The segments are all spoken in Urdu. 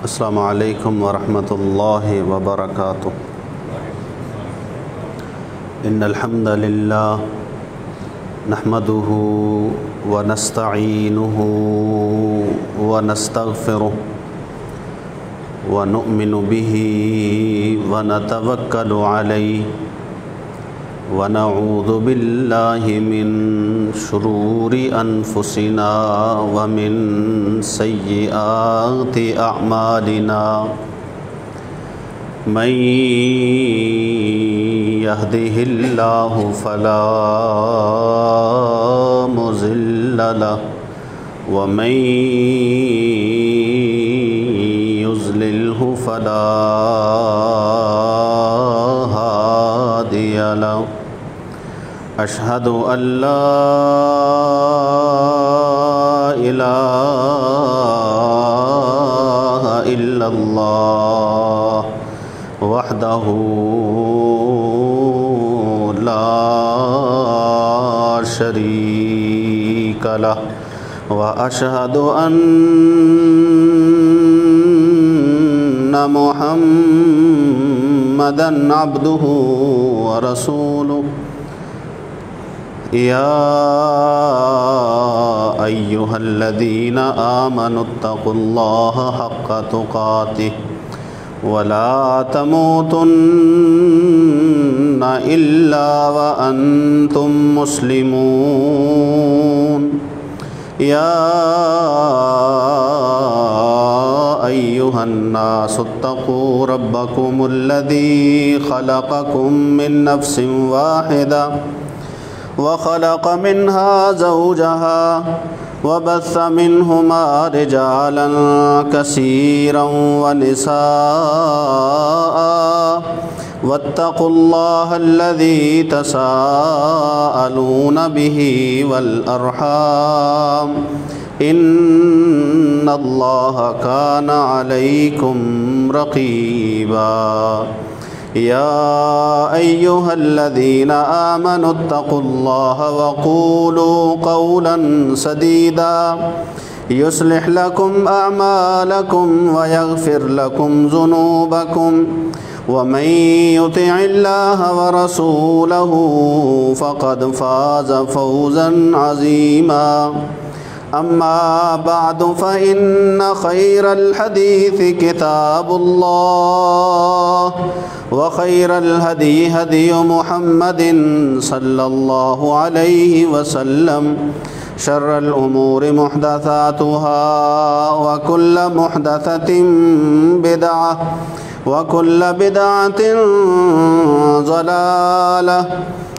السلام علیکم ورحمۃ اللہ وبرکاتہ۔ ان الحمد للہ نحمده ونستعینه ونستغفره ونؤمن به ونتوکل علیہ ونعوذ باللہ من شرور انفسنا ومن سیئات اعمالنا من يهده اللہ فلا مضل له ومن يضللہ فلا هادی له۔ اشہد ان لا الہ الا اللہ وحدہ لا شریک لہ واشہد ان محمدا عبدہ ورسولہ۔ یا ایہا الذین آمنوا اتقوا اللہ حق تقاتہ ولا تموتن الا وانتم مسلمون۔ یا ایہا الناس اتقوا ربکم الذی خلقکم من نفس واحدہ وخلق منها زوجها وبث منهما رجالا كثيرا ونساء واتقوا الله الذي تساءلون به والأرحام إن الله كان عليكم رقيبا۔ یا ایہا الذین آمنوا اتقوا اللہ وقولوا قولا سدیدا یصلح لکم اعمالکم ویغفر لکم ذنوبکم ومن یطع اللہ ورسولہ فقد فاز فوزا عظیما۔ اما بعد فإن خیر الحدیث کتاب اللہ وخیر الہدی ہدی محمد صلی اللہ علیہ وسلم شر الامور محدثاتها وکل محدثۃ بدعہ وکل بدعۃ ضلالہ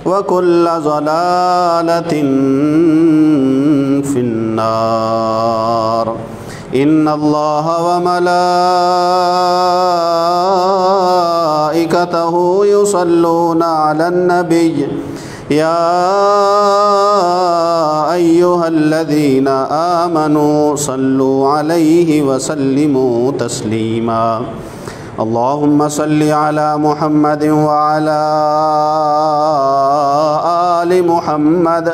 وکل ضلالۃ فی النار۔ ان اللہ وملائکتہ یصلون علی النبی یا ایہا الذین آمنوا صلوا علیہ وسلموا تسلیما۔ اللہم صل علی محمد وعلی آل محمد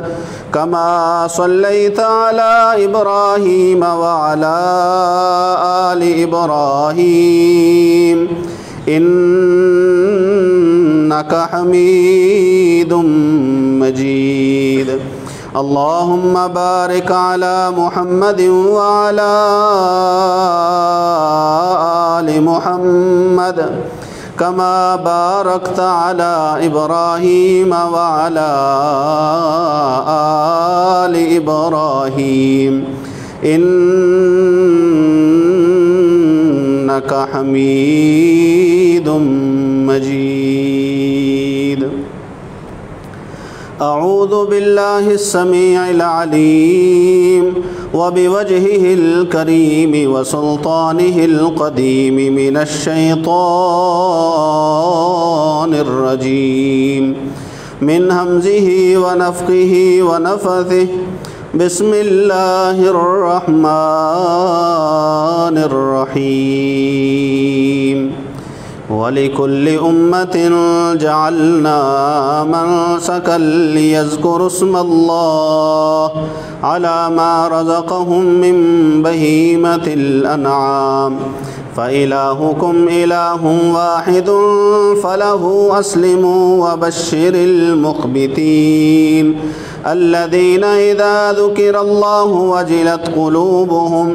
کما صلیت علی ابراہیم وعلی آل ابراہیم انک حمید مجید۔ اللہم بارک علی محمد وعلی آل محمد کما بارکت علی ابراہیم وعلی آل ابراہیم انک حمید مجید۔ اعوذ باللہ السمیع العلیم وبوجہہ الکریم وسلطانہ القدیم من الشیطان الرجیم من ہمزہ ونفخہ ونفثہ بسم اللہ الرحمن الرحیم۔ وَلِكُلِّ أُمَّةٍ جَعَلْنَا مَنسَكًا لِيَذْكُرُوا اسْمَ اللَّهِ عَلَى مَا رَزَقَهُم مِّن بَهِيمَةِ الْأَنْعَامِ فإلهكم إله واحد فله أسلموا وبشر المخبتين الذين إذا ذكر الله وجلت قلوبهم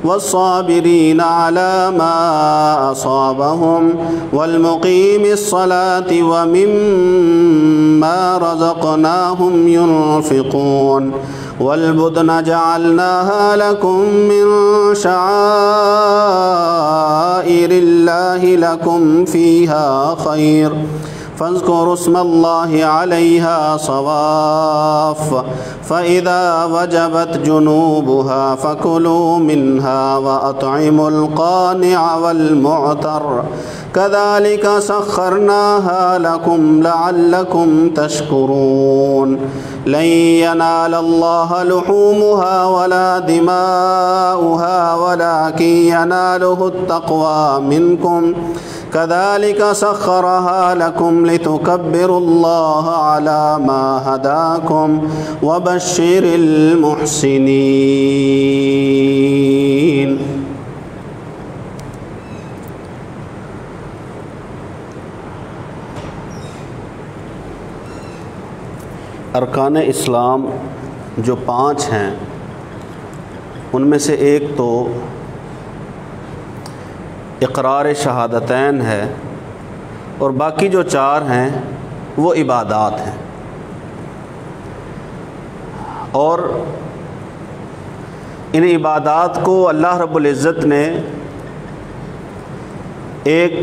والصابرين على ما أصابهم والمقيم الصلاة ومما رزقناهم ينفقون والبدن جعلناها لكم من شعائر الله لكم فيها خير فاذكروا اسم الله عليها صواف فإذا وجبت جنوبها فكلوا منها وأطعموا القانع والمعتر كذلك سخرناها لكم لعلكم تشكرون لن ينال الله لحومها ولا دماؤها ولكن يناله التقوى منكم كذلك سخرها لكم لتكبروا الله على ما هداكم وبشر المحسنين. ارکان اسلام جو 5 ہیں ان میں سے ایک تو اقرار شہادتین ہے اور باقی جو 4 ہیں وہ عبادات ہیں، اور ان عبادات کو اللہ رب العزت نے ایک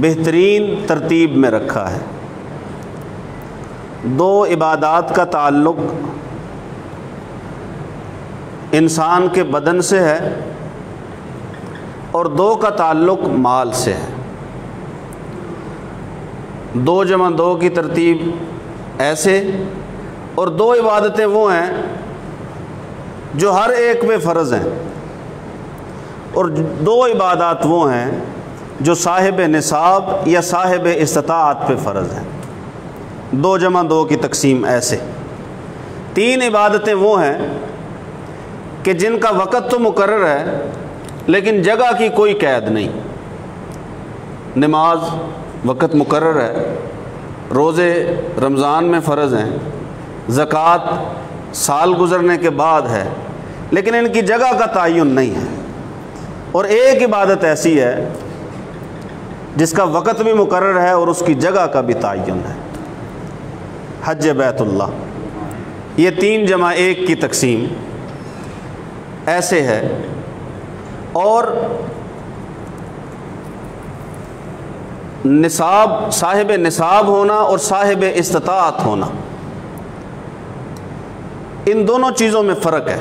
بہترین ترتیب میں رکھا ہے۔ 2 عبادات کا تعلق انسان کے بدن سے ہے اور 2 کا تعلق مال سے ہے۔ 2 جمع 2 کی ترتیب ایسے، اور 2 عبادتیں وہ ہیں جو ہر ایک پہ فرض ہیں، اور 2 عبادات وہ ہیں جو صاحب نصاب یا صاحب استطاعت پہ فرض ہیں۔ 2 جمع 2 کی تقسیم ایسے۔ 3 عبادتیں وہ ہیں کہ جن کا وقت تو مقرر ہے لیکن جگہ کی کوئی قید نہیں۔ نماز وقت مقرر ہے، روزے رمضان میں فرض ہیں، زکوٰۃ سال گزرنے کے بعد ہے، لیکن ان کی جگہ کا تعین نہیں ہے۔ اور ایک عبادت ایسی ہے جس کا وقت بھی مقرر ہے اور اس کی جگہ کا بھی تعین ہے، حج بیت اللہ۔ یہ 3 جمع 1 کی تقسیم ایسے ہے، اور نصاب، صاحب نصاب ہونا اور صاحب استطاعت ہونا، ان دونوں چیزوں میں فرق ہے۔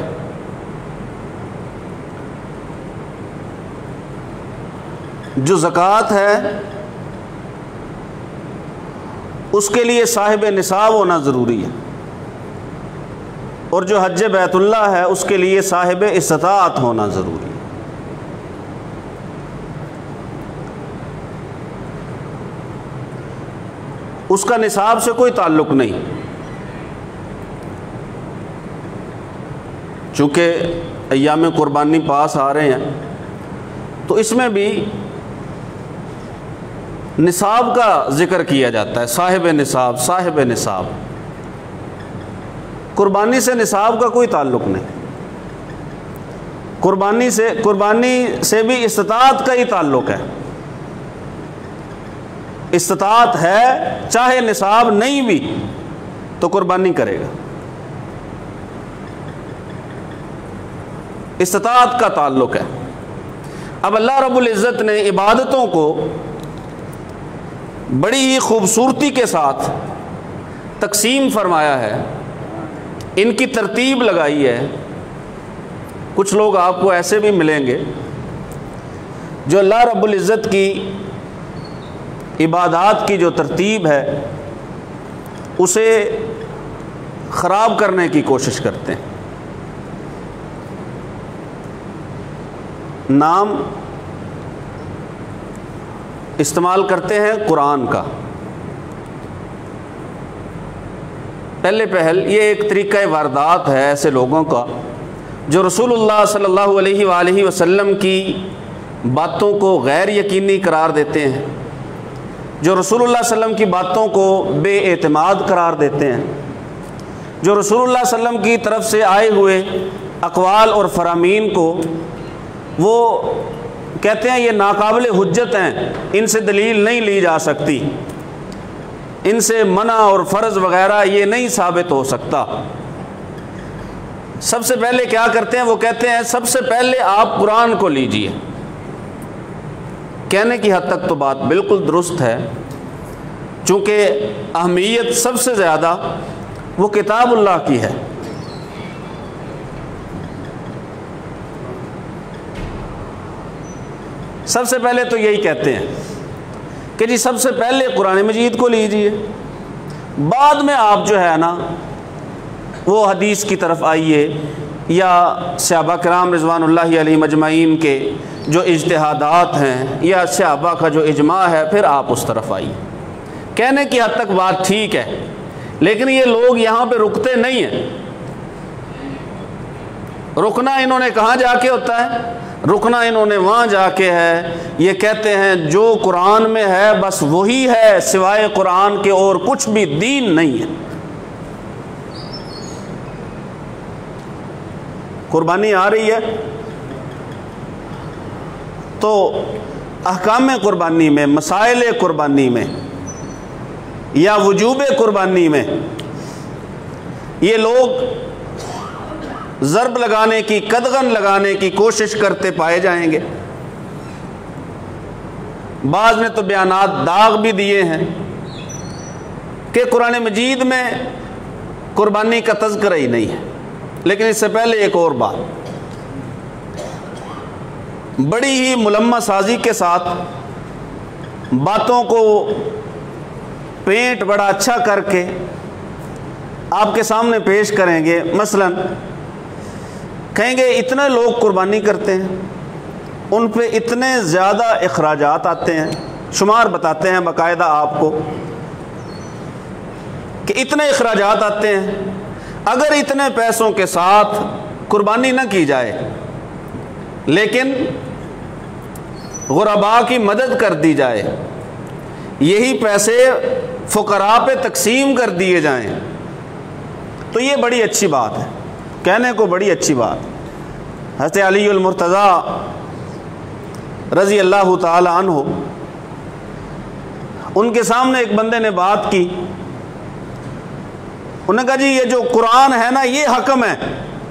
جو زکوٰۃ ہے اس کے لیے صاحب نصاب ہونا ضروری ہے، اور جو حج بیت اللہ ہے اس کے لیے صاحب استطاعت ہونا ضروری ہے۔ اس کا نصاب سے کوئی تعلق نہیں، چونکہ ایام قربانی پاس آ رہے ہیں تو اس میں بھی نصاب کا ذکر کیا جاتا ہے، صاحب نصاب، صاحب نصاب۔ قربانی سے نصاب کا کوئی تعلق نہیں، قربانی سے بھی استطاعت کا ہی تعلق ہے۔ استطاعت ہے چاہے نصاب نہیں بھی تو قربانی کرے گا، استطاعت کا تعلق ہے۔ اب اللہ رب العزت نے عبادتوں کو بڑی ہی خوبصورتی کے ساتھ تقسیم فرمایا ہے، ان کی ترتیب لگائی ہے۔ کچھ لوگ آپ کو ایسے بھی ملیں گے جو اللہ رب العزت کی عبادات کی جو ترتیب ہے اسے خراب کرنے کی کوشش کرتے ہیں۔ نام استعمال کرتے ہیں قرآن کا، پہل یہ ایک طریقہ واردات ہے ایسے لوگوں کا جو رسول اللہ صلی اللہ علیہ وآلہ وسلم کی باتوں کو غیر یقینی قرار دیتے ہیں، جو رسول اللہ صلی اللہ علیہ وسلم کی باتوں کو بے اعتماد قرار دیتے ہیں، جو رسول اللہ صلی اللہ علیہ وسلم کی طرف سے آئے ہوئے اقوال اور فرامین کو وہ کہتے ہیں یہ ناقابل حجت ہیں، ان سے دلیل نہیں لی جا سکتی، ان سے منع اور فرض وغیرہ یہ نہیں ثابت ہو سکتا، سب سے پہلے کیا کرتے ہیں؟ وہ کہتے ہیں سب سے پہلے آپ قرآن کو لیجئے۔ کہنے کی حد تک تو بات بالکل درست ہے، چونکہ اہمیت سب سے زیادہ وہ کتاب اللہ کی ہے۔ سب سے پہلے تو یہی کہتے ہیں کہ جی سب سے پہلے قرآن مجید کو لیجئے، بعد میں آپ جو ہے نا وہ حدیث کی طرف آئیے یا صحابہ کرام رضوان اللہ علیہم اجمعین کے جو اجتہادات ہیں یا صحابہ کا جو اجماع ہے پھر آپ اس طرف آئیے۔ کہنے کی حد تک بات ٹھیک ہے، لیکن یہ لوگ یہاں پہ رکتے نہیں ہیں۔ رکنا انہوں نے کہاں جا کے ہوتا ہے؟ رکنا انہوں نے وہاں جا کے ہے، یہ کہتے ہیں جو قرآن میں ہے بس وہی ہے، سوائے قرآن کے اور کچھ بھی دین نہیں ہے۔ قربانی آ رہی ہے تو احکام قربانی میں، مسائل قربانی میں یا وجوب قربانی میں یہ لوگ ضرب لگانے کی، قدغن لگانے کی کوشش کرتے پائے جائیں گے۔ بعض نے تو بیانات داغ بھی دیے ہیں کہ قرآن مجید میں قربانی کا تذکرہ ہی نہیں ہے۔ لیکن اس سے پہلے ایک اور بات، بڑی ہی ملمہ سازی کے ساتھ باتوں کو پینٹ بڑا اچھا کر کے آپ کے سامنے پیش کریں گے۔ مثلا کہیں گے اتنے لوگ قربانی کرتے ہیں، ان پہ اتنے زیادہ اخراجات آتے ہیں، شمار بتاتے ہیں باقاعدہ آپ کو کہ اتنے اخراجات آتے ہیں، اگر اتنے پیسوں کے ساتھ قربانی نہ کی جائے لیکن غرباء کی مدد کر دی جائے، یہی پیسے فقراء پہ تقسیم کر دیے جائیں تو یہ بڑی اچھی بات ہے، کہنے کو بڑی اچھی بات۔ حضرت علی المرتضیٰ رضی اللہ تعالی عنہ، ان کے سامنے ایک بندے نے بات کی، انہوں نے کہا جی یہ جو قرآن ہے نا یہ حکم ہے،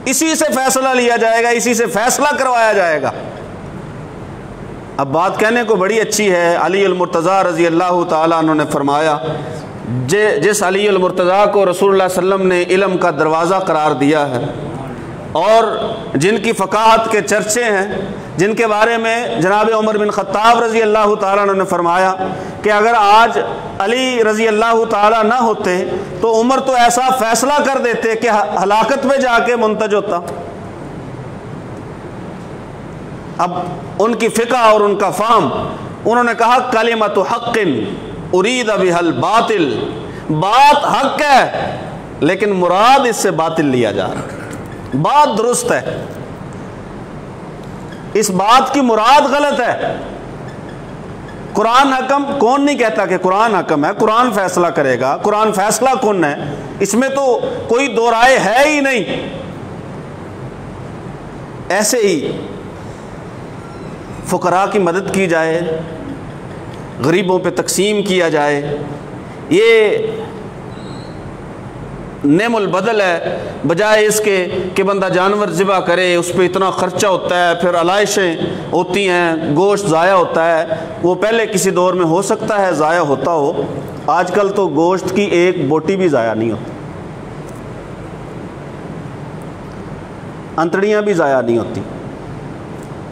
اسی سے فیصلہ لیا جائے گا، اسی سے فیصلہ کروایا جائے گا۔ اب بات کہنے کو بڑی اچھی ہے۔ علی المرتضیٰ رضی اللہ تعالیٰ عنہ نے فرمایا جس علی المرتضیٰ کو رسول اللہ صلی اللہ علیہ وسلم نے علم کا دروازہ قرار دیا ہے اور جن کی فقاہت کے چرچے ہیں، جن کے بارے میں جناب عمر بن خطاب رضی اللہ تعالیٰ عنہ نے فرمایا کہ اگر آج علی رضی اللہ تعالیٰ نہ ہوتے تو عمر تو ایسا فیصلہ کر دیتے کہ ہلاکت میں جا کے منتج ہوتا۔ اب ان کی فقہ اور ان کا فہم، انہوں نے کہا کلمۃ حق ارید بہا الباطل، بات حق ہے لیکن مراد اس سے باطل لیا جا رہا ہے۔ بات درست ہے، اس بات کی مراد غلط ہے۔ قرآن حکم، کون نہیں کہتا کہ قرآن حکم ہے؟ قرآن فیصلہ کرے گا، قرآن فیصلہ کن ہے، اس میں تو کوئی دو رائے ہے ہی نہیں۔ ایسے ہی فقراء کی مدد کی جائے، غریبوں پہ تقسیم کیا جائے، یہ نعم البدل ہے، بجائے اس کے کہ بندہ جانور ذبح کرے، اس پہ اتنا خرچہ ہوتا ہے، پھر علائشیں ہوتی ہیں، گوشت ضائع ہوتا ہے۔ وہ پہلے کسی دور میں ہو سکتا ہے ضائع ہوتا ہو، آج کل تو گوشت کی ایک بوٹی بھی ضائع نہیں ہوتی، انتڑیاں بھی ضائع نہیں ہوتی،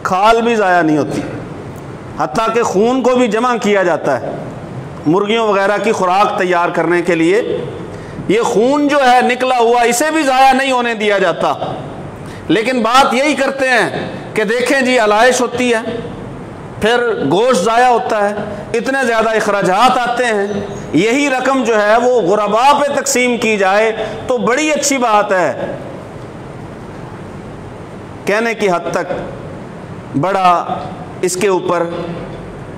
کھال بھی ضائع نہیں ہوتی، حتیٰ کہ خون کو بھی جمع کیا جاتا ہے مرغیوں وغیرہ کی خوراک تیار کرنے کے لیے۔ یہ خون جو ہے نکلا ہوا، اسے بھی ضائع نہیں ہونے دیا جاتا، لیکن بات یہی کرتے ہیں کہ دیکھیں جی علائش ہوتی ہے، پھر گوشت ضائع ہوتا ہے، اتنے زیادہ اخراجات آتے ہیں، یہی رقم جو ہے وہ غرباء پہ تقسیم کی جائے تو بڑی اچھی بات ہے۔ کہنے کی حد تک بڑا اس کے اوپر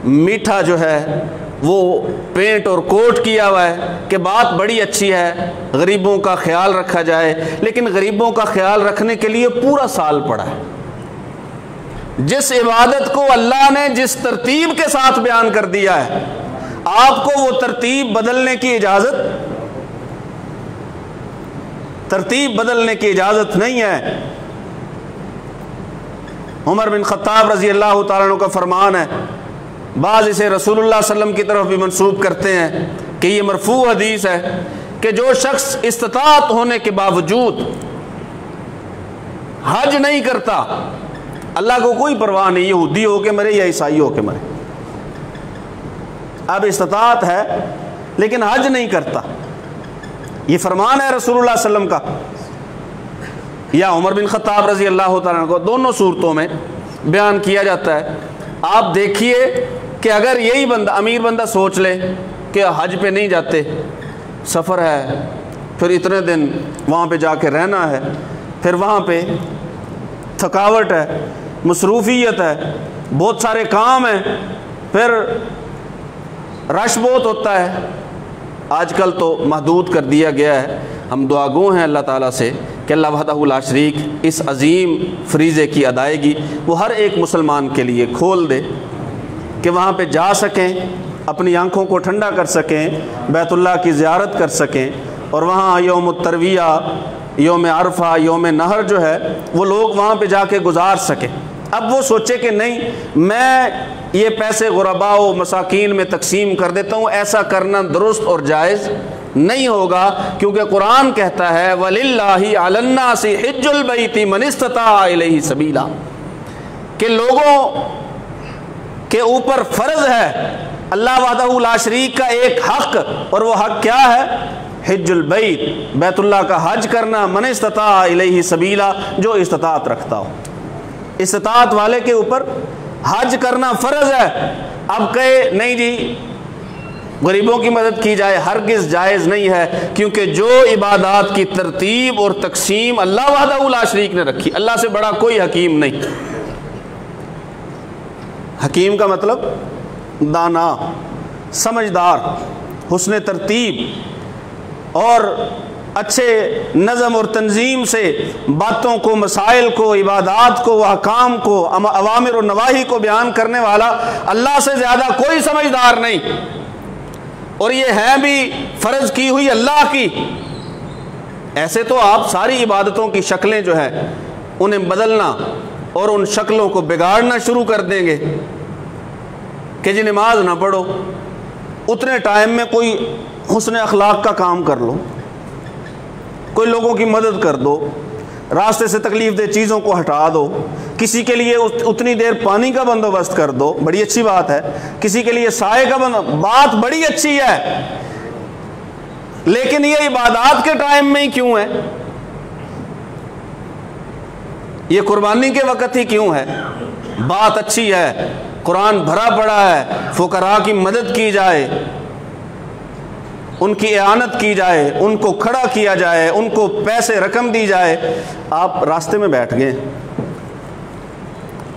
میٹھا جو ہے وہ پینٹ اور کوٹ کیا ہوا ہے کہ بات بڑی اچھی ہے، غریبوں کا خیال رکھا جائے، لیکن غریبوں کا خیال رکھنے کے لیے پورا سال پڑا ہے۔ جس عبادت کو اللہ نے جس ترتیب کے ساتھ بیان کر دیا ہے، آپ کو وہ ترتیب بدلنے کی اجازت نہیں ہے۔ عمر بن خطاب رضی اللہ تعالیٰ عنہ کا فرمان ہے، بعض اسے رسول اللہ صلی اللہ علیہ وسلم کی طرف بھی منسوب کرتے ہیں کہ یہ مرفوع حدیث ہے کہ جو شخص استطاعت ہونے کے باوجود حج نہیں کرتا، اللہ کو کوئی پرواہ نہیں یہودی ہو کے مرے یا عیسائی ہو کے مرے، اب استطاعت ہے لیکن حج نہیں کرتا، یہ فرمان ہے رسول اللہ صلی اللہ علیہ وسلم کا یا عمر بن خطاب رضی اللہ تعالیٰ عنہ کو، دونوں صورتوں میں بیان کیا جاتا ہے۔ آپ دیکھیے کہ اگر یہی بندہ امیر بندہ سوچ لے کہ حج پہ نہیں جاتے، سفر ہے، پھر اتنے دن وہاں پہ جا کے رہنا ہے، پھر وہاں پہ تھکاوٹ ہے، مصروفیت ہے، بہت سارے کام ہیں، پھر رش بہت ہوتا ہے، آج کل تو محدود کر دیا گیا ہے۔ ہم دعا گو ہیں اللہ تعالیٰ سے کہ اللہ وحدہ لا شریک اس عظیم فریضے کی ادائیگی وہ ہر ایک مسلمان کے لیے کھول دے کہ وہاں پہ جا سکیں، اپنی آنکھوں کو ٹھنڈا کر سکیں، بیت اللہ کی زیارت کر سکیں، اور وہاں یوم الترویہ، یوم عرفہ، یوم نحر جو ہے وہ لوگ وہاں پہ جا کے گزار سکیں۔ اب وہ سوچے کہ نہیں میں یہ پیسے غرباء و مساکین میں تقسیم کر دیتا ہوں، ایسا کرنا درست اور جائز نہیں ہوگا، کیونکہ قرآن کہتا ہے وَلِلَّهِ عَلَى النَّاسِ حِجُّ الْبَيْتِ مَنِ اسْتَطَاعَ إِلَيْهِ سَبِيلًا، کہ لوگوں کے اوپر فرض ہے اللہ وحدہ لا شریک کا ایک حق، اور وہ حق کیا ہے؟ حج البیت، بیت اللہ کا حج کرنا، من استطاع الیہ سبیلا، جو استطاعت رکھتا ہو، استطاعت والے کے اوپر حج کرنا فرض ہے۔ اب کہے نہیں جی غریبوں کی مدد کی جائے، ہرگز جائز نہیں ہے، کیونکہ جو عبادات کی ترتیب اور تقسیم اللہ وحدہ لا شریک نے رکھی، اللہ سے بڑا کوئی حکیم نہیں۔ حکیم کا مطلب دانا، سمجھدار، حسن ترتیب اور اچھے نظم اور تنظیم سے باتوں کو، مسائل کو، عبادات کو، احکام کو، اوامر و نواہی کو بیان کرنے والا اللہ سے زیادہ کوئی سمجھدار نہیں، اور یہ ہے بھی فرض کی ہوئی اللہ کی۔ ایسے تو آپ ساری عبادتوں کی شکلیں جو ہے انہیں بدلنا اور ان شکلوں کو بگاڑنا شروع کر دیں گے کہ جی نماز نہ پڑھو، اتنے ٹائم میں کوئی حسن اخلاق کا کام کر لو، کوئی لوگوں کی مدد کر دو، راستے سے تکلیف دہ چیزوں کو ہٹا دو، کسی کے لیے اتنی دیر پانی کا بندوبست کر دو، بڑی اچھی بات ہے، کسی کے لیے سائے کا بندوبست، بات بڑی اچھی ہے، لیکن یہ عبادات کے ٹائم میں ہی کیوں ہے؟ یہ قربانی کے وقت ہی کیوں ہے؟ بات اچھی ہے، قرآن بھرا پڑا ہے، فقراء کی مدد کی جائے، ان کی اعانت کی جائے، ان کو کھڑا کیا جائے، ان کو پیسے رقم دی جائے، آپ راستے میں بیٹھ گئے۔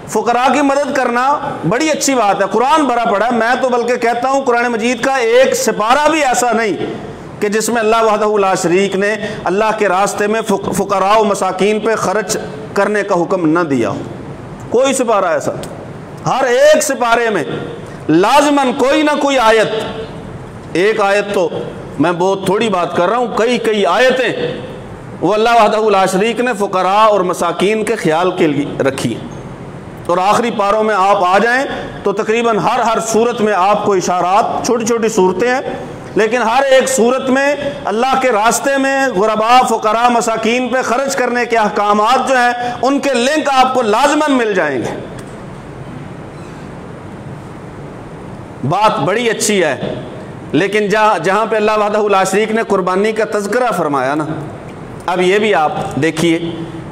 فقراء کی مدد کرنا بڑی اچھی بات ہے، قرآن بھرا پڑا ہے، میں تو بلکہ کہتا ہوں قرآن مجید کا ایک سپارہ بھی ایسا نہیں کہ جس میں اللہ وحدہ لا شریک نے اللہ کے راستے میں فقراء و مساکین پہ خرچ کرنے کا حکم نہ دیا ہو، کوئی سپارہ ایسا، ہر ایک سپارے میں لازماً کوئی نہ کوئی آیت، ایک آیت تو میں بہت تھوڑی بات کر رہا ہوں، کئی آیتیں وہ اللہ وحدہ لا شریک نے فقراء اور مساکین کے خیال کے لیے رکھی ہیں، اور آخری پاروں میں آپ آ جائیں تو تقریباً ہر صورت میں آپ کو اشارات، چھوٹی چھوٹی صورتیں ہیں، لیکن ہر ایک صورت میں اللہ کے راستے میں غرباء، فقراء، مساکین پہ خرچ کرنے کے احکامات جو ہیں ان کے لنک آپ کو لازماً مل جائیں گے۔ بات بڑی اچھی ہے، لیکن جہاں پہ اللہ وحدہ لا شریک نے قربانی کا تذکرہ فرمایا نا، اب یہ بھی آپ دیکھیے،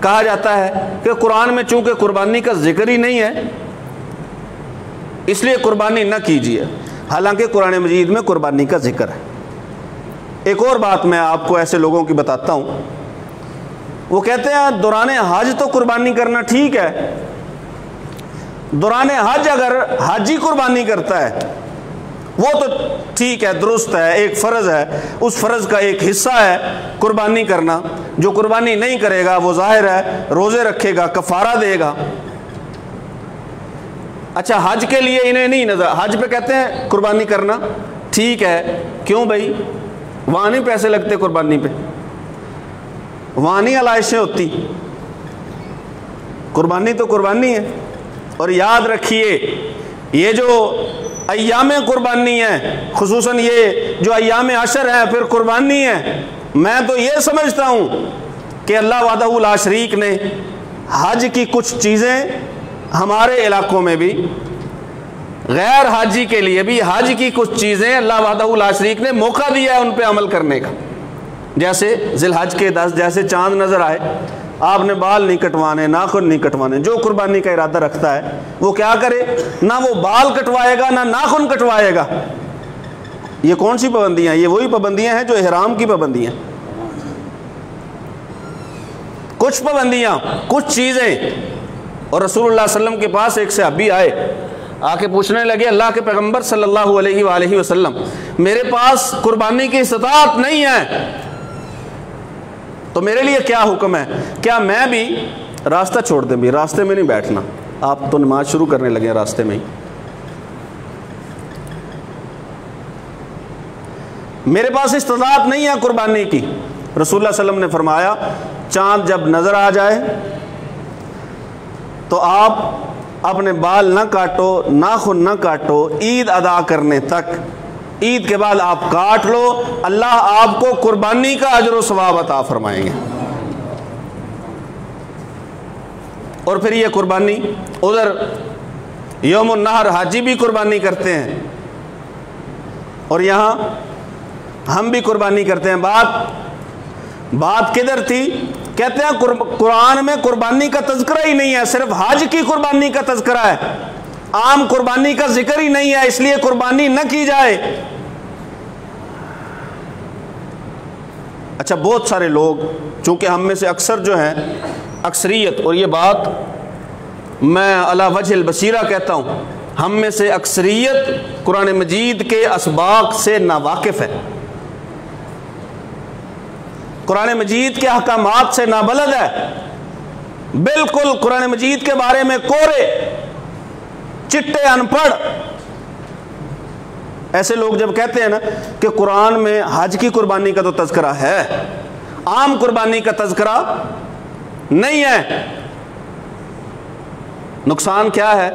کہا جاتا ہے کہ قرآن میں چونکہ قربانی کا ذکر ہی نہیں ہے اس لیے قربانی نہ کیجیے، حالانکہ قرآن مجید میں قربانی کا ذکر ہے۔ ایک اور بات میں آپ کو ایسے لوگوں کی بتاتا ہوں، وہ کہتے ہیں دوران حج تو قربانی کرنا ٹھیک ہے، دوران حج اگر حاجی قربانی کرتا ہے وہ تو ٹھیک ہے، درست ہے، ایک فرض ہے، اس فرض کا ایک حصہ ہے قربانی کرنا. جو قربانی نہیں کرے گا وہ ظاہر ہے روزے رکھے گا، کفارہ دے گا. اچھا حج کے لیے انہیں نہیں نظر، حج پہ کہتے ہیں قربانی کرنا ٹھیک ہے. کیوں بھائی؟ وہاں نہیں پیسے لگتے قربانی پہ، وہاں نہیں علائشیں ہوتی. قربانی تو قربانی ہے. اور یاد رکھیے یہ جو ایام قربانی ہیں، خصوصاً یہ جو ایام عشر ہیں پھر قربانی ہے، میں تو یہ سمجھتا ہوں کہ اللہ وحدہ لا شریک نے حج کی کچھ چیزیں ہمارے علاقوں میں بھی، غیر حاجی کے لیے بھی حج کی کچھ چیزیں اللہ وحدہ لا شریک نے موقع دیا ہے ان پہ عمل کرنے کا. جیسے ذی الحج کے 10 جیسے چاند نظر آئے، آپ نے بال نہیں کٹوانے، ناخن نہیں کٹوانے. جو قربانی کا ارادہ رکھتا ہے وہ کیا کرے؟ نہ وہ بال کٹوائے گا نہ ناخن کٹوائے گا. یہ کون سی پابندیاں ہیں؟ یہ وہی پابندیاں ہیں جو احرام کی پابندیاں. کچھ پابندیاں، کچھ چیزیں. اور رسول اللہ صلی اللہ علیہ وسلم کے پاس ایک صحابی آئے، آ کے پوچھنے لگے اللہ کے پیغمبر صلی اللہ علیہ وآلہ وسلم میرے پاس قربانی کی استطاعت نہیں ہے تو میرے لیے کیا حکم ہے؟ کیا میں بھی راستہ چھوڑ دیں؟ بھی راستے میں نہیں بیٹھنا، آپ تو نماز شروع کرنے لگے راستے میں ہی. میرے پاس استطاعت نہیں ہے قربانی کی. رسول اللہ صلی اللہ علیہ وسلم نے فرمایا چاند جب نظر آ جائے تو آپ اپنے بال نہ کاٹو، ناخن نہ کاٹو، عید ادا کرنے تک. عید کے بعد آپ کاٹ لو، اللہ آپ کو قربانی کا اجر و ثواب عطا فرمائیں گے. اور پھر یہ قربانی ادھر یوم النحر حاجی بھی قربانی کرتے ہیں اور یہاں ہم بھی قربانی کرتے ہیں. بات کدھر تھی؟ کہتے ہیں قرآن میں قربانی کا تذکرہ ہی نہیں ہے، صرف حج کی قربانی کا تذکرہ ہے، عام قربانی کا ذکر ہی نہیں ہے، اس لیے قربانی نہ کی جائے. اچھا بہت سارے لوگ، چونکہ ہم میں سے اکثر جو ہیں، اکثریت، اور یہ بات میں علی وجہ البصیرہ کہتا ہوں، ہم میں سے اکثریت قرآن مجید کے اسباق سے ناواقف ہے، قرآن مجید کے احکامات سے نابلد ہے، بالکل قرآن مجید کے بارے میں کورے چٹے ان پڑھ. ایسے لوگ جب کہتے ہیں نا کہ قرآن میں حج کی قربانی کا تو تذکرہ ہے، عام قربانی کا تذکرہ نہیں ہے. نقصان کیا ہے؟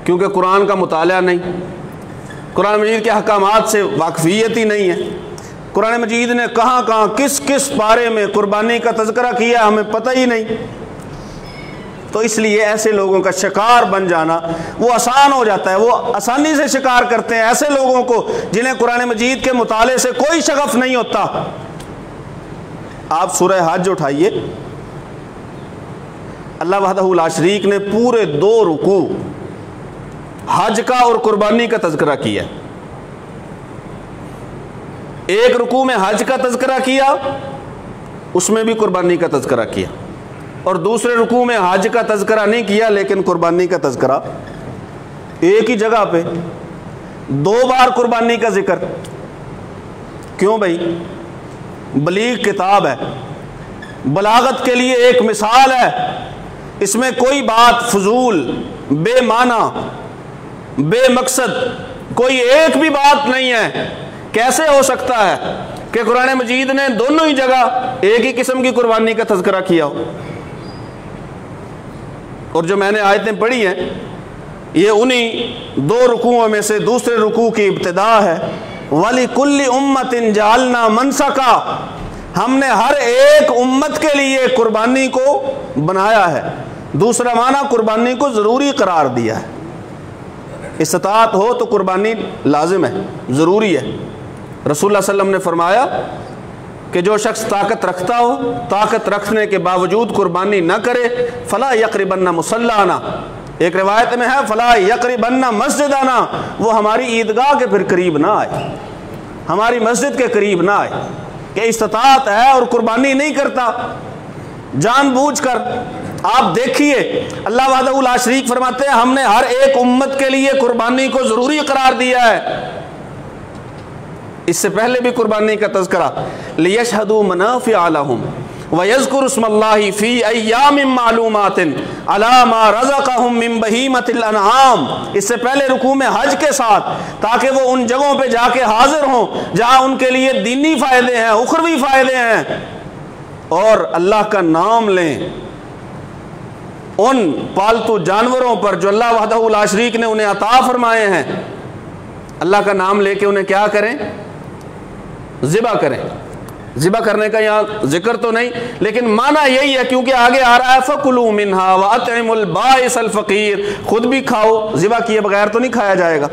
کیونکہ قرآن کا مطالعہ نہیں، قرآن مجید کے احکامات سے واقفیت ہی نہیں ہے. قرآن مجید نے کہاں کہاں کس کس بارے میں قربانی کا تذکرہ کیا ہمیں پتہ ہی نہیں. تو اس لیے ایسے لوگوں کا شکار بن جانا وہ آسان ہو جاتا ہے، وہ آسانی سے شکار کرتے ہیں ایسے لوگوں کو جنہیں قرآن مجید کے مطالعے سے کوئی شغف نہیں ہوتا. آپ سورہ حج اٹھائیے، اللہ وحدہ لا شریک نے پورے 2 رکوع حج کا اور قربانی کا تذکرہ کیا. ایک رکوع میں حج کا تذکرہ کیا، اس میں بھی قربانی کا تذکرہ کیا، اور دوسرے رکوع میں حج کا تذکرہ نہیں کیا لیکن قربانی کا تذکرہ. ایک ہی جگہ پہ 2 بار قربانی کا ذکر. کیوں بھائی؟ بلیغ کتاب ہے، بلاغت کے لیے ایک مثال ہے، اس میں کوئی بات فضول، بے معنی، بے مقصد کوئی ایک بھی بات نہیں ہے. کیسے ہو سکتا ہے کہ قرآن مجید نے دونوں ہی جگہ ایک ہی قسم کی قربانی کا تذکرہ کیا ہو؟ اور جو میں نے آیتیں پڑھی ہیں یہ انہی 2 رکوعوں میں سے دوسرے رکوع کی ابتدا ہے. وَلِكُلِّ أُمَّةٍ جَعَلْنَا مَنْسَكًا، ہم نے ہر ایک امت کے لیے قربانی کو بنایا ہے. دوسرا معنی قربانی کو ضروری قرار دیا ہے. استطاعت ہو تو قربانی لازم ہے، ضروری ہے. رسول اللہ صلی اللہ علیہ وسلم نے فرمایا کہ جو شخص طاقت رکھتا ہو، طاقت رکھنے کے باوجود قربانی نہ کرے، فلا یقربن مصلانا، ایک روایت میں ہے فلا یقربن مسجدنا، وہ ہماری عیدگاہ کے پھر قریب نہ آئے، ہماری مسجد کے قریب نہ آئے. کہ استطاعت ہے اور قربانی نہیں کرتا، جان بوجھ کر آپ دیکھیے اللہ وحدہ لا شریک فرماتے ہیں ہم نے ہر ایک امت کے لیے قربانی کو ضروری قرار دیا ہے. اس سے پہلے بھی قربانی کا تذکرہ لِيَشْهَدُوا مَنَافِعَ لَهُمْ وَيَذْكُرُوا اسْمَ اللَّهِ فِي أَيَّامٍ مَّعْلُومَاتٍ عَلَىٰ مَا رَزَقَهُم مِّن بَهِيمَةِ الْأَنْعَامِ. اس سے پہلے رکوع میں حج کے ساتھ تاکہ وہ ان جگہوں پہ جا کے حاضر ہوں جہاں ان کے لیے دینی فائدے ہیں، اخروی فائدے ہیں، اور اللہ کا نام لیں ان پالتو جانوروں پر جو اللہ وحدہ لا شریک نے انہیں عطا فرمائے ہیں. اللہ کا نام لے کے انہیں کیا کریں؟ ذبح کریں. ذبح کرنے کا یہاں ذکر تو نہیں لیکن معنی یہی ہے کیونکہ آگے آ رہا ہے فَكُلُوا مِنْهَا وَأَطْعِمُوا الْبَائِسَ الْفَقِيرَ. خود بھی کھاؤ، ذبح کیے بغیر تو نہیں کھایا جائے گا.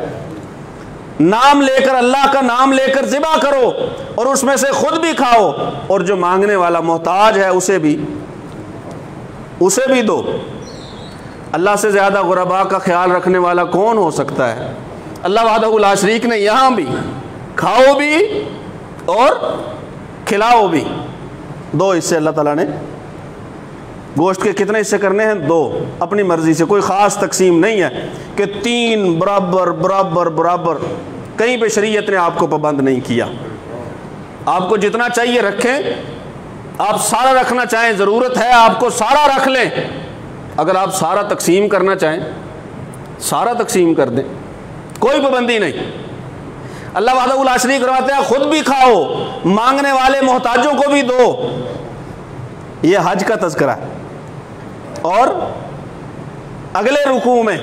نام لے کر، اللہ کا نام لے کر ذبح کرو اور اس میں سے خود بھی کھاؤ، اور جو مانگنے والا محتاج ہے اسے بھی دو. اللہ سے زیادہ غرباء کا خیال رکھنے والا کون ہو سکتا ہے؟ اللہ وحدہ لا شریک نے یہاں بھی کھاؤ بھی اور کھلاؤ بھی. 2 حصے اللہ تعالیٰ نے گوشت کے کتنے حصے کرنے ہیں؟ 2. اپنی مرضی سے، کوئی خاص تقسیم نہیں ہے کہ 3 برابر برابر برابر. کہیں پہ شریعت نے آپ کو پابند نہیں کیا. آپ کو جتنا چاہیے رکھیں، آپ سارا رکھنا چاہیں ضرورت ہے آپ کو سارا رکھ لیں. اگر آپ سارا تقسیم کرنا چاہیں سارا تقسیم کر دیں، کوئی پابندی نہیں. اللہ وحدہ لا شریک فرماتے ہیں خود بھی کھاؤ، مانگنے والے محتاجوں کو بھی دو. یہ حج کا تذکرہ ہے. اور اگلے رکوع میں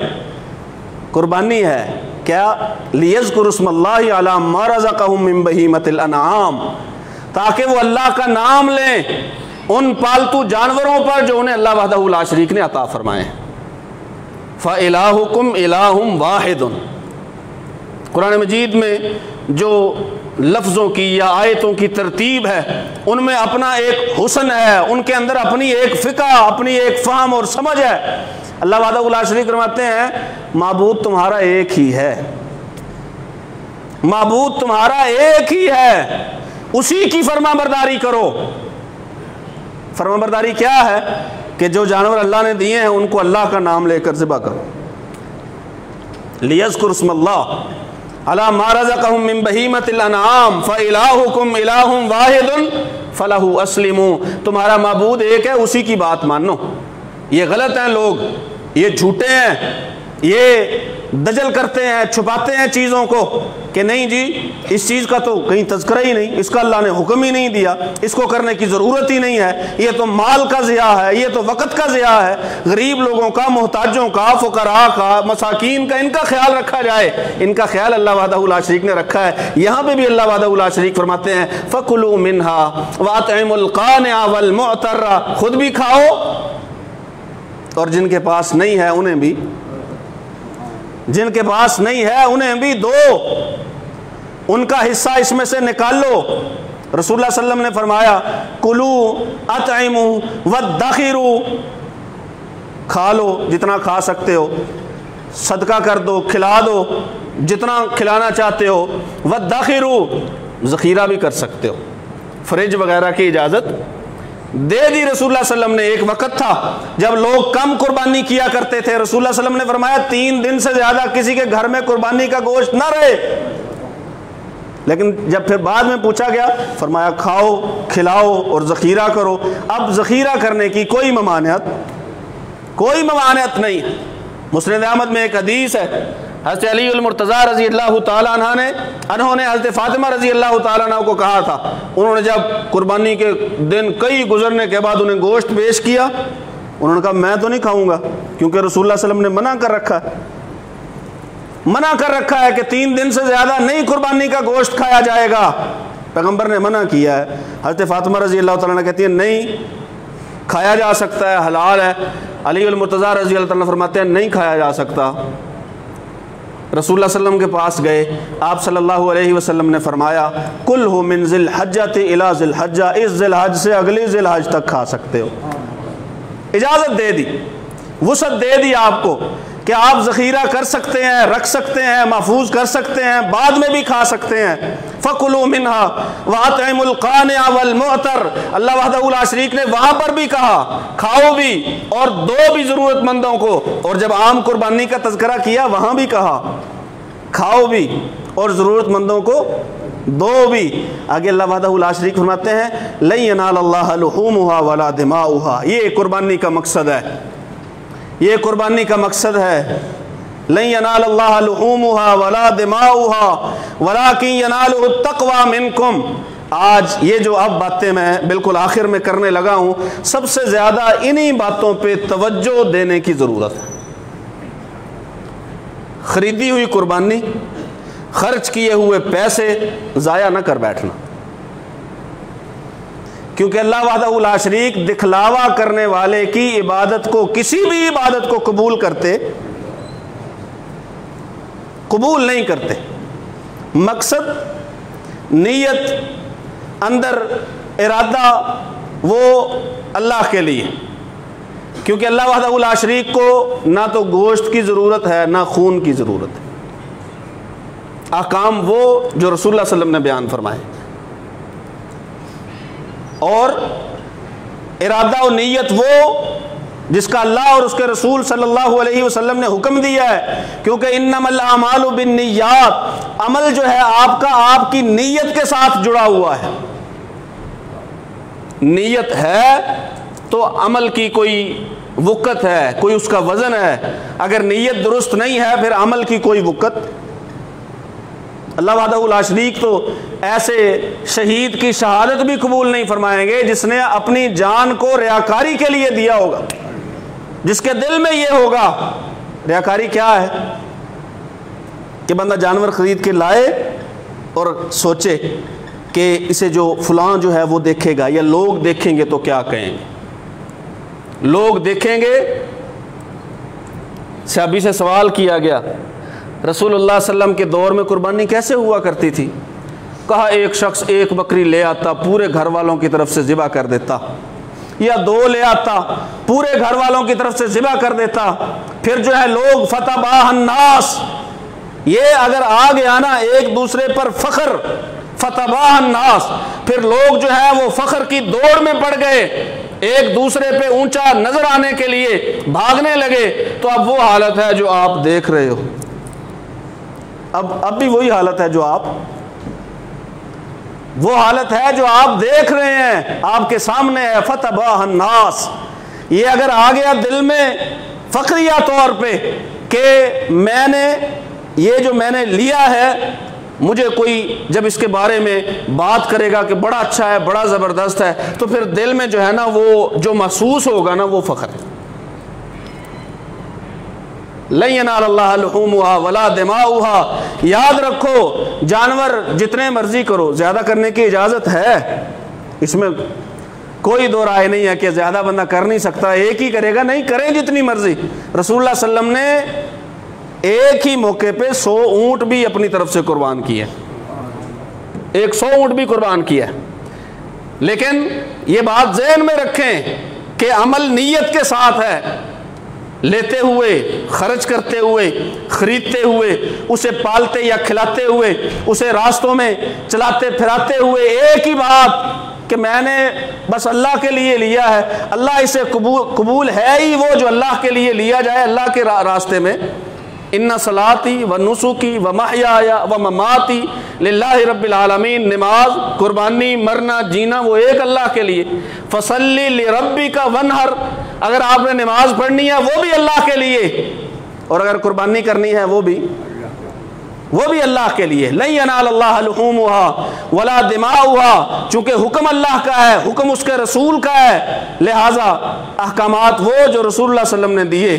قربانی ہے کیا؟ لِيَذْكُرُوا اسْمَ اللَّهِ عَلَىٰ مَا رَزَقَهُم مِّن بَهِيمَةِ الْأَنْعَامِ، تاکہ وہ اللہ کا نام لیں ان پالتو جانوروں پر جو انہیں اللہ وحدہ لا شریک نے عطا فرمائے ہیں. فَإِلَٰهُكُمْ إِلَٰهٌ وَاحِدٌ. قرآن مجید میں جو لفظوں کی یا آیتوں کی ترتیب ہے ان میں اپنا ایک حسن ہے، ان کے اندر اپنی ایک فقہ، اپنی ایک فہم اور سمجھ ہے. اللہ وحدہ لا شریک فرماتے ہیں معبود تمہارا ایک ہی ہے، معبود تمہارا ایک ہی ہے، اسی کی فرما برداری کرو. فرما برداری کیا ہے؟ کہ جو جانور اللہ نے دیے ہیں ان کو اللہ کا نام لے کر ذبح کرو. لِيَذْكُرُوا اسْمَ اللَّهِ عَلَىٰ مَا رَزَقَهُم مِّن بَهِيمَةِ الْأَنْعَامِ فَإِلَٰهُكُمْ إِلَٰهٌ وَاحِدٌ فَلَهُ أَسْلِمُوا. تمہارا معبود ایک ہے، اسی کی بات مانو. یہ غلط ہیں لوگ، یہ جھوٹے ہیں، یہ دجل کرتے ہیں، چھپاتے ہیں چیزوں کو کہ نہیں جی اس چیز کا تو کہیں تذکرہ ہی نہیں، اس کا اللہ نے حکم ہی نہیں دیا، اس کو کرنے کی ضرورت ہی نہیں ہے، یہ تو مال کا ضیاع ہے، یہ تو وقت کا ضیاع ہے. غریب لوگوں کا، محتاجوں کا، فقراء کا، مساکین کا، ان کا خیال رکھا جائے. ان کا خیال اللہ وحدہ لا شریک نے رکھا ہے. یہاں پہ بھی اللہ وحدہ لا شریک فرماتے ہیں فَكُلُوا مِنْهَا وَأَطْعِمُوا الْقَانِعَ وَالْمُعْتَرَّ. خود بھی کھاؤ اور جن کے پاس نہیں ہے انہیں بھی، جن کے پاس نہیں ہے انہیں بھی دو، ان کا حصہ اس میں سے نکال لو. رسول اللہ صلی اللہ علیہ وسلم نے فرمایا کلو اطعموا وادخروا، کھا لو جتنا کھا سکتے ہو، صدقہ کر دو، کھلا دو جتنا کھلانا چاہتے ہو، وادخروا ذخیرہ بھی کر سکتے ہو. فریج وغیرہ کی اجازت دے دی رسول اللہ صلی اللہ علیہ وسلم نے. ایک وقت تھا جب لوگ کم قربانی کیا کرتے تھے. رسول اللہ صلی اللہ علیہ وسلم نے فرمایا 3 دن سے زیادہ کسی کے گھر میں قربانی کا گوشت نہ رہے. لیکن جب پھر بعد میں پوچھا گیا فرمایا کھاؤ، کھلاؤ اور ذخیرہ کرو. اب ذخیرہ کرنے کی کوئی ممانعت نہیں. مسند احمد میں ایک حدیث ہے، حضرت علی المرتضیٰ رضی اللہ تعالیٰ عنہ نے حضرت فاطمہ رضی اللہ تعالیٰ عنہ کو کہا تھا. انہوں نے جب قربانی کے دن کئی گزرنے کے بعد انہیں گوشت پیش کیا، انہوں نے کہا میں تو نہیں کھاؤں گا کیونکہ رسول اللہ صلی اللہ علیہ وسلم نے منع کر رکھا ہے کہ 3 دن سے زیادہ نہیں قربانی کا گوشت کھایا جائے گا. پیغمبر نے منع کیا ہے. حضرت فاطمہ رضی اللہ تعالیٰ عنہ کہتی ہیں نہیں کھایا جا سکتا ہے، حلال ہے. علی المرتضیٰ رضی اللہ تعالیٰ عنہ فرماتے ہیں نہیں کھایا جا سکتا. رسول اللہ صلی اللہ علیہ وسلم کے پاس گئے، آپ صلی اللہ علیہ وسلم نے فرمایا کلہ من ذی الحجۃ الی ذی الحجہ، اس ذی الحج سے اگلی ذی الحج تک کھا سکتے ہو. اجازت دے دی، وسعت دے دی آپ کو کہ آپ ذخیرہ کر سکتے ہیں، رکھ سکتے ہیں، محفوظ کر سکتے ہیں، بعد میں بھی کھا سکتے ہیں۔ فَكُلُوا مِنْهَا وَأَطْعِمُوا الْقَانِعَ وَالْمُعْتَرَ، اللہ وحدہ لا شریک نے وہاں پر بھی کہا کھاؤ بھی اور دو بھی ضرورت مندوں کو، اور جب عام قربانی کا تذکرہ کیا وہاں بھی کہا کھاؤ بھی اور ضرورت مندوں کو دو بھی۔ آگے اللہ وحدہ لا شریک فرماتے ہیں لَن يَنَالَ اللَّهَ لُحُومُهَا وَلَا دِمَاؤُهَا، یہ قربانی کا مقصد ہے، یہ قربانی کا مقصد ہے۔ لَن يَنَالَ اللَّهَ لُحُومُهَا وَلَا دِمَاؤُهَا وَلَكِن يَنَالُهُ التَّقْوَى مِنْكُمْ۔ آج یہ جو اب باتیں میں بالکل آخر میں کرنے لگا ہوں، سب سے زیادہ انہی باتوں پہ توجہ دینے کی ضرورت ہے۔ خریدی ہوئی قربانی، خرچ کیے ہوئے پیسے ضائع نہ کر بیٹھنا، کیونکہ اللہ وحدہ لا شریک دکھلاوا کرنے والے کی عبادت کو، کسی بھی عبادت کو قبول نہیں کرتے۔ مقصد، نیت، اندر ارادہ وہ اللہ کے لیے، کیونکہ اللہ وحدہ لا شریک کو نہ تو گوشت کی ضرورت ہے نہ خون کی ضرورت ہے۔ احکام وہ جو رسول اللہ صلی اللہ علیہ وسلم نے بیان فرمائے، اور ارادہ و نیت وہ جس کا اللہ اور اس کے رسول صلی اللہ علیہ وسلم نے حکم دیا ہے، کیونکہ انما الاعمال بالنیات، عمل جو ہے آپ کا آپ کی نیت کے ساتھ جڑا ہوا ہے۔ نیت ہے تو عمل کی کوئی وقت ہے، کوئی اس کا وزن ہے، اگر نیت درست نہیں ہے پھر عمل کی کوئی وقت۔ اللہ وحدہ لا شریک تو ایسے شہید کی شہادت بھی قبول نہیں فرمائیں گے جس نے اپنی جان کو ریاکاری کے لیے دیا ہوگا، جس کے دل میں یہ ہوگا۔ ریاکاری کیا ہے؟ کہ بندہ جانور خرید کے لائے اور سوچے کہ اسے جو فلاں جو ہے وہ دیکھے گا، یا لوگ دیکھیں گے تو کیا کہیں گے، لوگ دیکھیں گے۔ صحابی سے سوال کیا گیا رسول اللہ صلی اللہ علیہ وسلم کے دور میں قربانی کیسے ہوا کرتی تھی؟ کہا ایک شخص ایک بکری لے آتا، پورے گھر والوں کی طرف سے ذبح کر دیتا، یا دو لے آتا، پورے گھر والوں کی طرف سے ذبح کر دیتا، پھر جو ہے لوگ فتباہ الناس، یہ اگر آ گیا نا ایک دوسرے پر فخر، فتباہ الناس، پھر لوگ جو ہے وہ فخر کی دوڑ میں پڑ گئے، ایک دوسرے پہ اونچا نظر آنے کے لیے بھاگنے لگے۔ تو اب وہ حالت ہے جو آپ دیکھ رہے ہو، اب بھی وہی حالت ہے جو آپ، وہ حالت ہے جو آپ دیکھ رہے ہیں، آپ کے سامنے ہے۔ فتباہ الناس، یہ اگر آ گیا دل میں فخریہ طور پہ کہ میں نے یہ جو میں نے لیا ہے، مجھے کوئی جب اس کے بارے میں بات کرے گا کہ بڑا اچھا ہے، بڑا زبردست ہے، تو پھر دل میں جو ہے نا وہ جو محسوس ہوگا نا وہ فخر ہے۔ لَن يَنَالَ اللَّهَ لُحُومُهَا وَلَا دِمَاؤُهَا، یاد رکھو جانور جتنے مرضی کرو، زیادہ کرنے کی اجازت ہے، اس میں کوئی دو رائے نہیں ہے کہ زیادہ بندہ کر نہیں سکتا، ایک ہی کرے گا، نہیں کریں جتنی مرضی۔ رسول اللہ صلی اللہ علیہ وسلم نے ایک ہی موقع پہ 100 اونٹ بھی اپنی طرف سے قربان کیے، 100 اونٹ بھی قربان کیا، لیکن یہ بات ذہن میں رکھیں کہ عمل نیت کے ساتھ ہے، لیتے ہوئے، خرچ کرتے ہوئے، خریدتے ہوئے، اسے پالتے یا کھلاتے ہوئے، اسے راستوں میں چلاتے پھراتے ہوئے، ایک ہی بات کہ میں نے بس اللہ کے لیے لیا ہے۔ اللہ اسے قبول ہے ہی وہ جو اللہ کے لیے لیا جائے، اللہ کے راستے میں۔ ان صلاتی و نسکی و محیایا و مماتی للہ رب العالمین، نماز، قربانی، مرنا، جینا وہ ایک اللہ کے لیے۔ فصلی لربک ونحر، اگر آپ نے نماز پڑھنی ہے وہ بھی اللہ کے لیے، اور اگر قربانی کرنی ہے وہ بھی اللہ کے لیے۔ لن ینال اللہ لحومها ولا دماؤها، چونکہ حکم اللہ کا ہے، حکم اس کے رسول کا ہے، لہٰذا احکامات وہ جو رسول اللہ صلی اللہ علیہ وسلم نے دیے،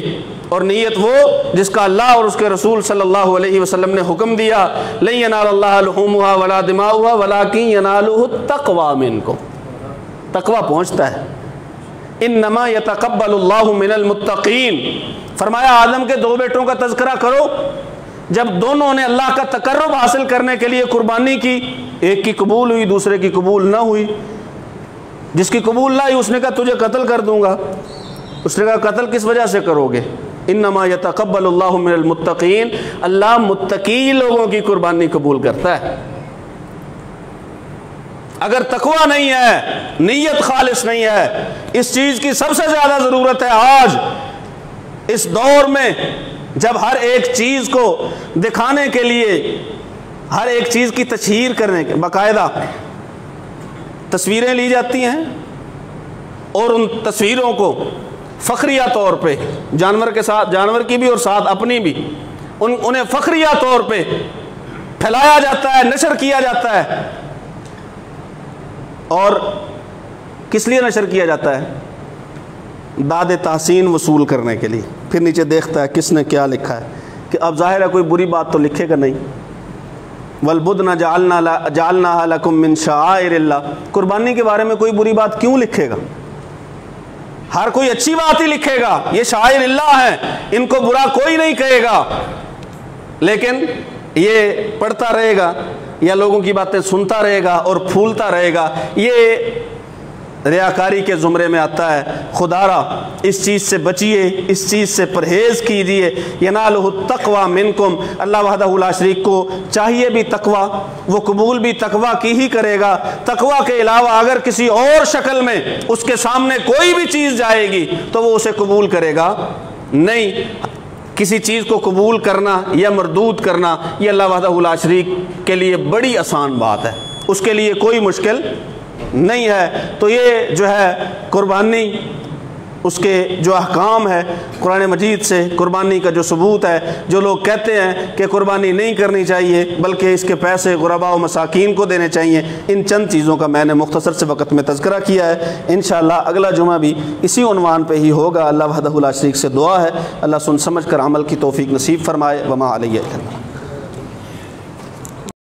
اور نیت وہ جس کا اللہ اور اس کے رسول صلی اللہ علیہ وسلم نے حکم دیا۔ لن ینال اللہ لحومها ولا دماؤها ولکن ینالہ التقوی منکم، تقوی پہنچتا ہے۔ انما یتقبل اللہ من المتقین، فرمایا آدم کے 2 بیٹوں کا تذکرہ کرو، جب دونوں نے اللہ کا تقرب حاصل کرنے کے لیے قربانی کی، ایک کی قبول ہوئی دوسرے کی قبول نہ ہوئی۔ جس کی قبول نہ ہوئی اس نے کہا تجھے قتل کر دوں گا، اس نے کہا قتل کس وجہ سے کرو گے؟ انما یتقبلُ من المتقین، اللہ متقی لوگوں کی قربانی قبول کرتا ہے۔ اگر تقوی نہیں ہے، نیت خالص نہیں ہے، اس چیز کی سب سے زیادہ ضرورت ہے آج اس دور میں، جب ہر ایک چیز کو دکھانے کے لیے، ہر ایک چیز کی تشہیر کرنے کے باقاعدہ تصویریں لی جاتی ہیں، اور ان تصویروں کو فخریہ طور پہ جانور کے ساتھ، جانور کی بھی اور ساتھ اپنی بھی، انہیں فخریہ طور پہ پھیلایا جاتا ہے، نشر کیا جاتا ہے۔ اور کس لیے نشر کیا جاتا ہے؟ داد تحسین وصول کرنے کے لیے۔ پھر نیچے دیکھتا ہے کس نے کیا لکھا ہے، کہ اب ظاہر ہے کوئی بری بات تو لکھے گا نہیں۔ وَالْبُدْنَ جَعَلْنَاهَا لَكُم مِّن شَعَائِرِ اللَّهِ، قربانی کے بارے میں کوئی بری بات کیوں لکھے گا؟ ہر کوئی اچھی بات ہی لکھے گا، یہ شاعر اللہ ہیں، ان کو برا کوئی نہیں کہے گا۔ لیکن یہ پڑھتا رہے گا یا لوگوں کی باتیں سنتا رہے گا اور پھولتا رہے گا، یہ ریاکاری کے زمرے میں آتا ہے۔ خدا را اس چیز سے بچیے، اس چیز سے پرہیز کیجیے۔ ینالہ التقوی منکم، اللہ وحدہ لا شریک کو چاہیے بھی تقوی، وہ قبول بھی تقوی کی ہی کرے گا۔ تقوی کے علاوہ اگر کسی اور شکل میں اس کے سامنے کوئی بھی چیز جائے گی تو وہ اسے قبول کرے گا نہیں۔ کسی چیز کو قبول کرنا یا مردود کرنا یہ اللہ وحدہ لا شریک کے لیے بڑی آسان بات ہے، اس کے لیے کوئی مشکل نہیں ہے۔ تو یہ جو ہے قربانی، اس کے جو احکام ہے قرآن مجید سے، قربانی کا جو ثبوت ہے، جو لوگ کہتے ہیں کہ قربانی نہیں کرنی چاہیے بلکہ اس کے پیسے غرباء و مساکین کو دینے چاہیے، ان چند چیزوں کا میں نے مختصر سے وقت میں تذکرہ کیا ہے۔ انشاءاللہ اگلا جمعہ بھی اسی عنوان پہ ہی ہوگا۔ اللہ وحدہ لا شریک سے دعا ہے اللہ سن سمجھ کر عمل کی توفیق نصیب فرمائے۔ وما علیہ السلام۔